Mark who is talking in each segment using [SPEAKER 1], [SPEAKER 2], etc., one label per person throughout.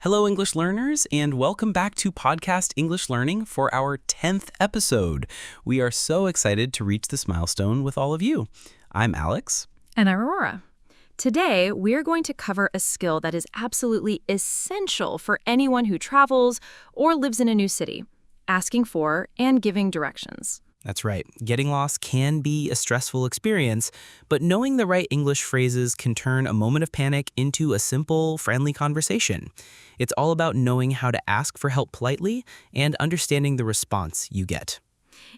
[SPEAKER 1] Hello, English learners, and welcome back to Podcast English Learning for our 10th episode. We are so excited to reach this milestone with all of you. I'm Alex.
[SPEAKER 2] And I'm Aurora. Today, we're going to cover a skill that is absolutely essential for anyone who travels or lives in a new city, asking for and giving directions.
[SPEAKER 1] That's right. Getting lost can be a stressful experience, but knowing the right English phrases can turn a moment of panic into a simple, friendly conversation. It's all about knowing how to ask for help politely and understanding the response you get.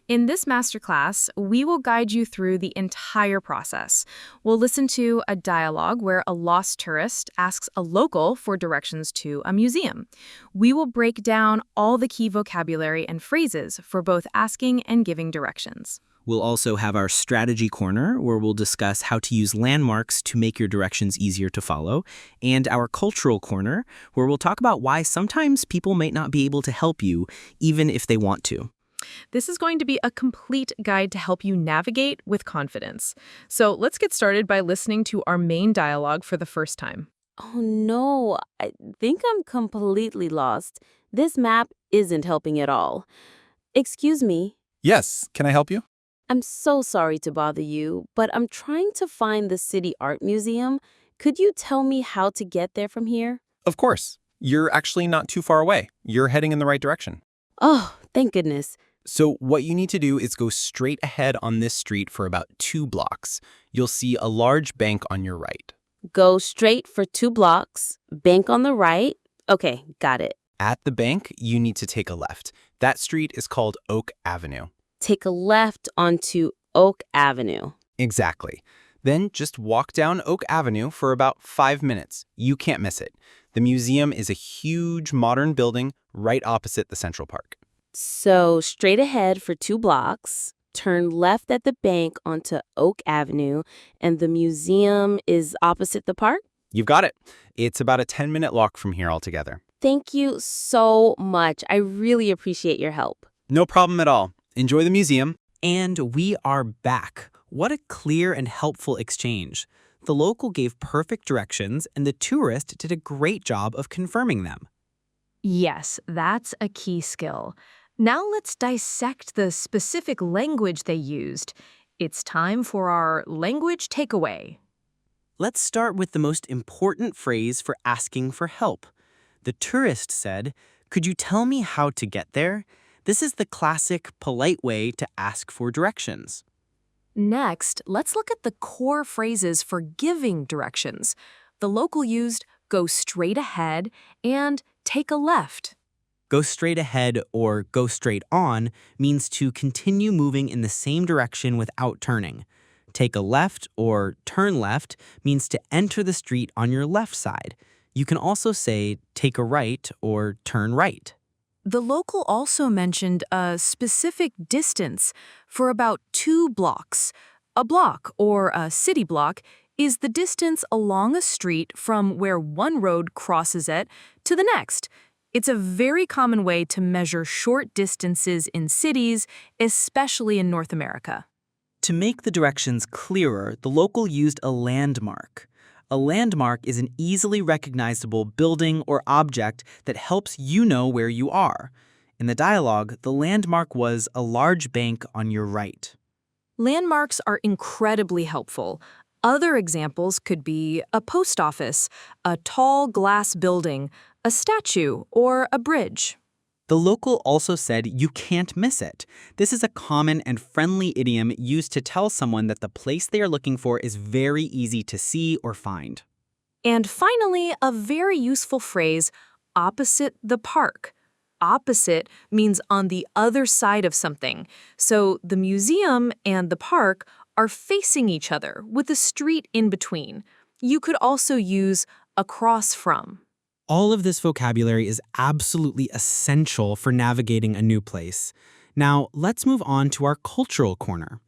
[SPEAKER 2] In this masterclass, we will guide you through the entire process. We'll listen to a dialogue where a lost tourist asks a local for directions to a museum. We will break down all the key vocabulary and phrases for both asking and giving directions.
[SPEAKER 1] We'll also have our strategy corner, where we'll discuss how to use landmarks to make your directions easier to follow, and our cultural corner, where we'll talk about why sometimes people might not be able to help you, even if they want to.
[SPEAKER 2] This is going to be a complete guide to help you navigate with confidence. So let's get started by listening to our main dialogue for the first time.
[SPEAKER 3] Oh no, I think I'm completely lost. This map isn't helping at all. Excuse me.
[SPEAKER 4] Yes, can I help you?
[SPEAKER 3] I'm so sorry to bother you, but I'm trying to find the City Art Museum. Could you tell me how to get there from here?
[SPEAKER 4] Of course. You're actually not too far away. You're heading in the right direction.
[SPEAKER 3] Oh, thank goodness.
[SPEAKER 4] So what you need to do is go straight ahead on this street for about 2 blocks. You'll see a large bank on your right.
[SPEAKER 3] Go straight for 2 blocks, bank on the right. Okay, got it.
[SPEAKER 4] At the bank, you need to take a left. That street is called Oak Avenue.
[SPEAKER 3] Take a left onto Oak Avenue.
[SPEAKER 4] Exactly. Then just walk down Oak Avenue for about 5 minutes. You can't miss it. The museum is a huge modern building right opposite the Central Park.
[SPEAKER 3] So straight ahead for 2 blocks, turn left at the bank onto Oak Avenue, and the museum is opposite the park?
[SPEAKER 4] You've got it. It's about a 10-minute walk from here altogether.
[SPEAKER 3] Thank you so much. I really appreciate your help.
[SPEAKER 4] No problem at all. Enjoy the museum.
[SPEAKER 1] And we are back. What a clear and helpful exchange. The local gave perfect directions, and the tourist did a great job of confirming them.
[SPEAKER 2] Yes, that's a key skill. Now let's dissect the specific language they used. It's time for our language takeaway.
[SPEAKER 1] Let's start with the most important phrase for asking for help. The tourist said, "Could you tell me how to get there?" This is the classic, polite way to ask for directions.
[SPEAKER 2] Next, let's look at the core phrases for giving directions. The local used go straight ahead and take a left.
[SPEAKER 1] Go straight ahead or go straight on means to continue moving in the same direction without turning. Take a left or turn left means to enter the street on your left side. You can also say take a right or turn right.
[SPEAKER 2] The local also mentioned a specific distance for about 2 blocks. A block, or a city block, is the distance along a street from where one road crosses it to the next. It's a very common way to measure short distances in cities, especially in North America.
[SPEAKER 1] To make the directions clearer, the local used a landmark. A landmark is an easily recognizable building or object that helps you know where you are. In the dialogue, the landmark was a large bank on your right.
[SPEAKER 2] Landmarks are incredibly helpful. Other examples could be a post office, a tall glass building, a statue, or a bridge.
[SPEAKER 1] The local also said you can't miss it. This is a common and friendly idiom used to tell someone that the place they are looking for is very easy to see or find.
[SPEAKER 2] And finally, a very useful phrase, opposite the park. Opposite means on the other side of something. So the museum and the park are facing each other with a street in between. You could also use across from.
[SPEAKER 1] All of this vocabulary is absolutely essential for navigating a new place. Now, let's move on to our cultural corner.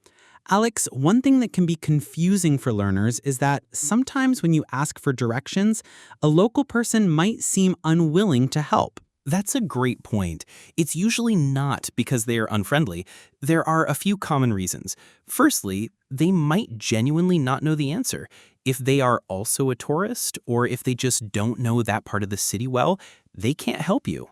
[SPEAKER 1] Alex, one thing that can be confusing for learners is that sometimes when you ask for directions, a local person might seem unwilling to help. That's a great point. It's usually not because they are unfriendly. There are a few common reasons. Firstly, they might genuinely not know the answer.
[SPEAKER 4] If they are also a tourist, or if they just don't know that part of the city well, they can't help you.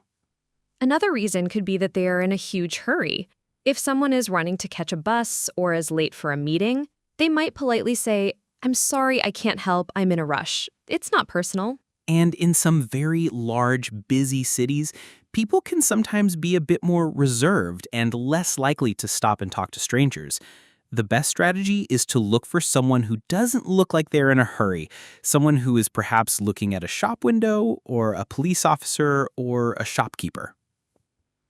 [SPEAKER 2] Another reason could be that they are in a huge hurry. If someone is running to catch a bus or is late for a meeting, they might politely say, "I'm sorry, I can't help, I'm in a rush." It's not personal.
[SPEAKER 4] And in some very large, busy cities, people can sometimes be a bit more reserved and less likely to stop and talk to strangers. The best strategy is to look for someone who doesn't look like they're in a hurry, someone who is perhaps looking at a shop window, or a police officer, or a shopkeeper.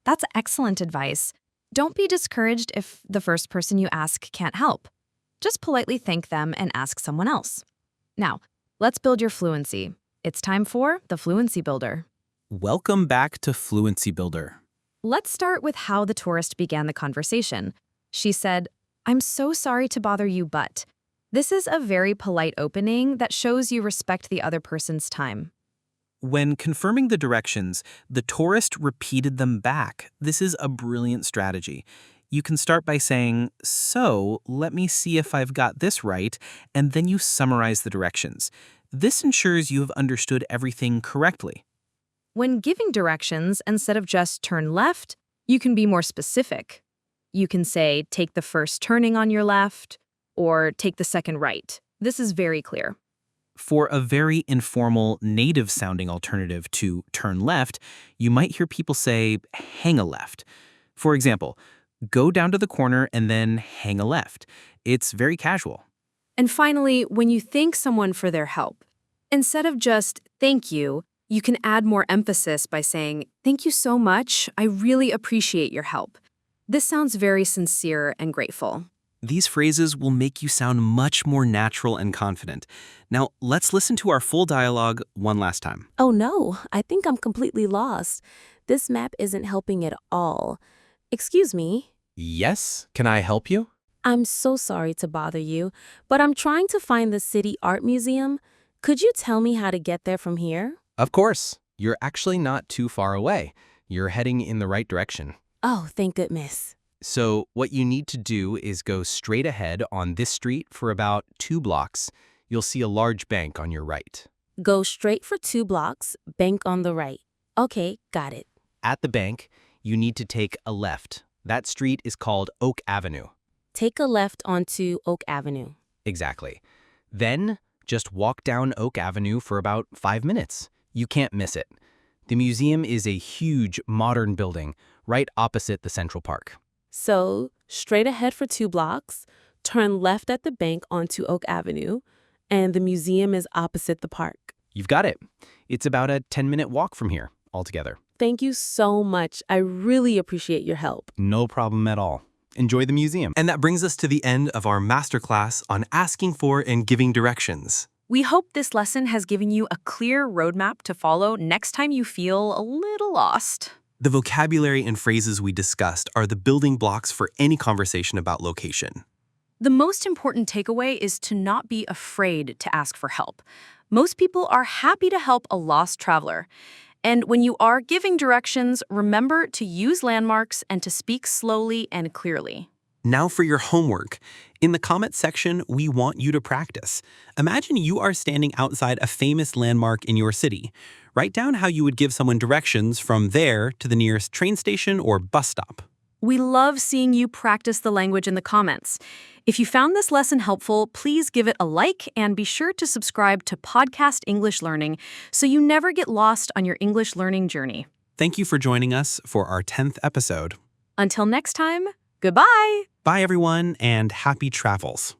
[SPEAKER 2] That's excellent advice. Don't be discouraged if the first person you ask can't help. Just politely thank them and ask someone else. Now, let's build your fluency. It's time for the Fluency Builder.
[SPEAKER 4] Welcome back to Fluency Builder.
[SPEAKER 2] Let's start with how the tourist began the conversation. She said, "I'm so sorry to bother you, but..." This is a very polite opening that shows you respect the other person's time.
[SPEAKER 4] When confirming the directions, the tourist repeated them back. This is a brilliant strategy. You can start by saying, "So, let me see if I've got this right," and then you summarize the directions. This ensures you have understood everything correctly.
[SPEAKER 2] When giving directions, instead of just turn left, you can be more specific. You can say, take the first turning on your left, or take the second right. This is very clear.
[SPEAKER 4] For a very informal, native-sounding alternative to turn left, you might hear people say, "hang a left." For example, go down to the corner and then hang a left. It's very casual.
[SPEAKER 2] And finally, when you thank someone for their help, instead of just thank you can add more emphasis by saying, "Thank you so much. I really appreciate your help." This sounds very sincere and grateful.
[SPEAKER 4] These phrases will make you sound much more natural and confident. Now, let's listen to our full dialogue one last time.
[SPEAKER 3] Oh no, I think I'm completely lost. This map isn't helping at all. Excuse me.
[SPEAKER 4] Yes, can I help you?
[SPEAKER 3] I'm so sorry to bother you, but I'm trying to find the City Art Museum. Could you tell me how to get there from here?
[SPEAKER 5] Of course. You're actually not too far away. You're heading in the right direction.
[SPEAKER 3] Oh, thank goodness.
[SPEAKER 5] So what you need to do is go straight ahead on this street for about 2 blocks. You'll see a large bank on your right.
[SPEAKER 3] Go straight for 2 blocks, bank on the right. Okay, got it.
[SPEAKER 5] At the bank, you need to take a left. That street is called Oak Avenue.
[SPEAKER 3] Take a left onto Oak Avenue.
[SPEAKER 5] Exactly. Then just walk down Oak Avenue for about 5 minutes. You can't miss it. The museum is a huge modern building right opposite the Central Park.
[SPEAKER 3] So, straight ahead for 2 blocks, turn left at the bank onto Oak Avenue, and the museum is opposite the park.
[SPEAKER 5] You've got it. It's about a 10-minute walk from here altogether.
[SPEAKER 3] Thank you so much. I really appreciate your help.
[SPEAKER 5] No problem at all. Enjoy the museum.
[SPEAKER 1] And that brings us to the end of our masterclass on asking for and giving directions.
[SPEAKER 2] We hope this lesson has given you a clear roadmap to follow next time you feel a little lost.
[SPEAKER 1] The vocabulary and phrases we discussed are the building blocks for any conversation about location.
[SPEAKER 2] The most important takeaway is to not be afraid to ask for help. Most people are happy to help a lost traveler. And when you are giving directions, remember to use landmarks and to speak slowly and clearly.
[SPEAKER 1] Now for your homework. In the comment section, we want you to practice. Imagine you are standing outside a famous landmark in your city. Write down how you would give someone directions from there to the nearest train station or bus stop.
[SPEAKER 2] We love seeing you practice the language in the comments. If you found this lesson helpful, please give it a like and be sure to subscribe to Podcast English Learning so you never get lost on your English learning journey.
[SPEAKER 1] Thank you for joining us for our 10th episode.
[SPEAKER 2] Until next time, goodbye!
[SPEAKER 1] Bye, everyone, and happy travels.